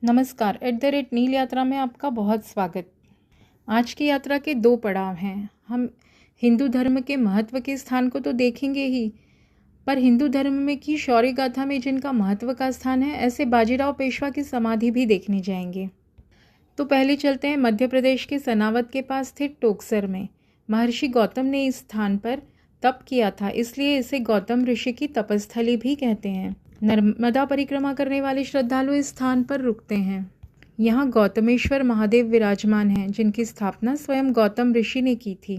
नमस्कार। नील यात्रा में आपका बहुत स्वागत। आज की यात्रा के 2 पड़ाव हैं। हम हिंदू धर्म के महत्व के स्थान को तो देखेंगे ही, पर हिंदू धर्म में की शौर्य गाथा में जिनका महत्व का स्थान है, ऐसे बाजीराव पेशवा की समाधि भी देखने जाएंगे। तो पहले चलते हैं मध्य प्रदेश के सनावद के पास स्थित टोकसर में। महर्षि गौतम ने इस स्थान पर तप किया था, इसलिए इसे गौतम ऋषि की तपस्थली भी कहते हैं। नर्मदा परिक्रमा करने वाले श्रद्धालु इस स्थान पर रुकते हैं। यहाँ गौतमेश्वर महादेव विराजमान हैं, जिनकी स्थापना स्वयं गौतम ऋषि ने की थी।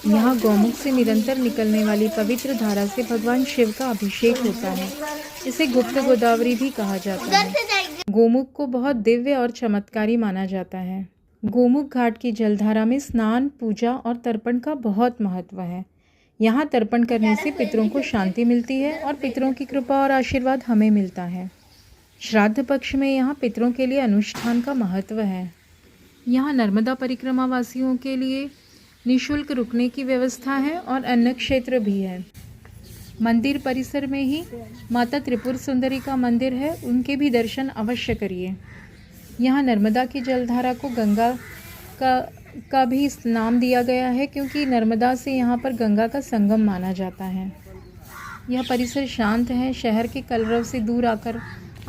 यहाँ गौमुख से निरंतर निकलने वाली पवित्र धारा से भगवान शिव का अभिषेक होता है। इसे गुप्त गोदावरी भी कहा जाता है। गोमुख को बहुत दिव्य और चमत्कारी माना जाता है। गोमुख घाट की जलधारा में स्नान, पूजा और तर्पण का बहुत महत्व है। यहाँ तर्पण करने से पितरों को शांति मिलती है और पितरों की कृपा और आशीर्वाद हमें मिलता है। श्राद्ध पक्ष में यहाँ पितरों के लिए अनुष्ठान का महत्व है। यहाँ नर्मदा परिक्रमा वासियों के लिए निःशुल्क रुकने की व्यवस्था है और अन्न क्षेत्र भी है। मंदिर परिसर में ही माता त्रिपुर सुंदरी का मंदिर है, उनके भी दर्शन अवश्य करिए। यहाँ नर्मदा की जलधारा को गंगा का भी नाम दिया गया है, क्योंकि नर्मदा से यहाँ पर गंगा का संगम माना जाता है। यह परिसर शांत है। शहर के कलरव से दूर आकर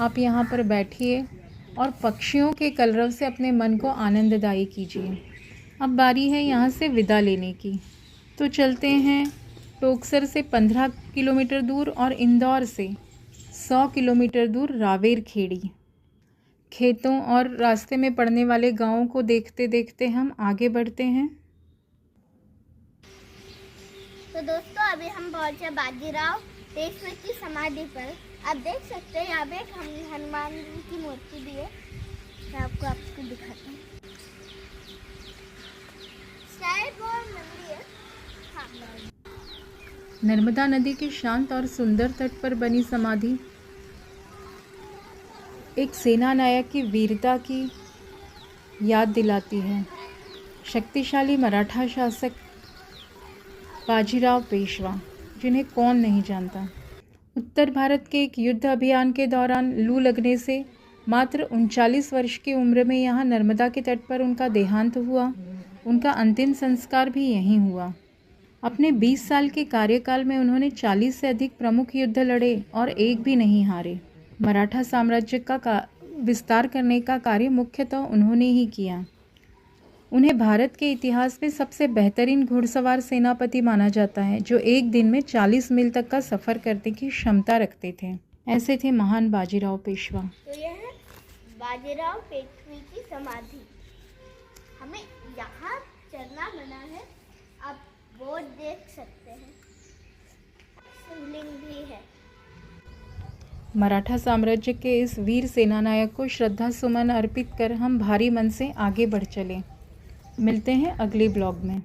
आप यहाँ पर बैठिए और पक्षियों के कलरव से अपने मन को आनंददायी कीजिए। अब बारी है यहाँ से विदा लेने की, तो चलते हैं टोकसर से 15 किलोमीटर दूर और इंदौर से 100 किलोमीटर दूर रावेर खेड़ी। खेतों और रास्ते में पड़ने वाले गांवों को देखते देखते हम आगे बढ़ते हैं। तो दोस्तों, अभी हम पहुंचे बाजीराव पेशवा की समाधि पर। आप देख सकते हैं यहाँ पे एक हनुमान जी की मूर्ति भी है। मैं आपको दिखाता हूँ। शायद वो नंदी है। हाँ। नर्मदा नदी के शांत और सुंदर तट पर बनी समाधि एक सेना नायक की वीरता की याद दिलाती है। शक्तिशाली मराठा शासक बाजीराव पेशवा, जिन्हें कौन नहीं जानता। उत्तर भारत के एक युद्ध अभियान के दौरान लू लगने से मात्र 39 वर्ष की उम्र में यहाँ नर्मदा के तट पर उनका देहांत हुआ। उनका अंतिम संस्कार भी यहीं हुआ। अपने 20 साल के कार्यकाल में उन्होंने 40 से अधिक प्रमुख युद्ध लड़े और एक भी नहीं हारे। मराठा साम्राज्य का विस्तार करने का कार्य मुख्यतः उन्होंने ही किया। उन्हें भारत के इतिहास में सबसे बेहतरीन घुड़सवार सेनापति माना जाता है, जो एक दिन में 40 मील तक का सफ़र करने की क्षमता रखते थे। ऐसे थे महान बाजीराव पेशवा। तो यह है बाजीराव पेशवा की समाधि। हमें यहाँ चलना मना है, आप वो देख सकते हैं। शिवलिंग भी है। मराठा साम्राज्य के इस वीर सेनानायक को श्रद्धा सुमन अर्पित कर हम भारी मन से आगे बढ़ चले। मिलते हैं अगले ब्लॉग में।